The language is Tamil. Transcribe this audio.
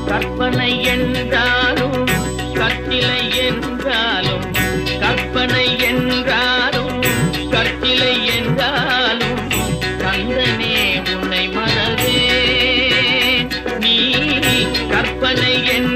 கற்பனை என்றாலும் கற்சிலை என்றாலும் கற்பனை என்றாலும் கற்சிலை என்றாலும் கந்தனே உன்னை மறவே நீ கற்பனை என்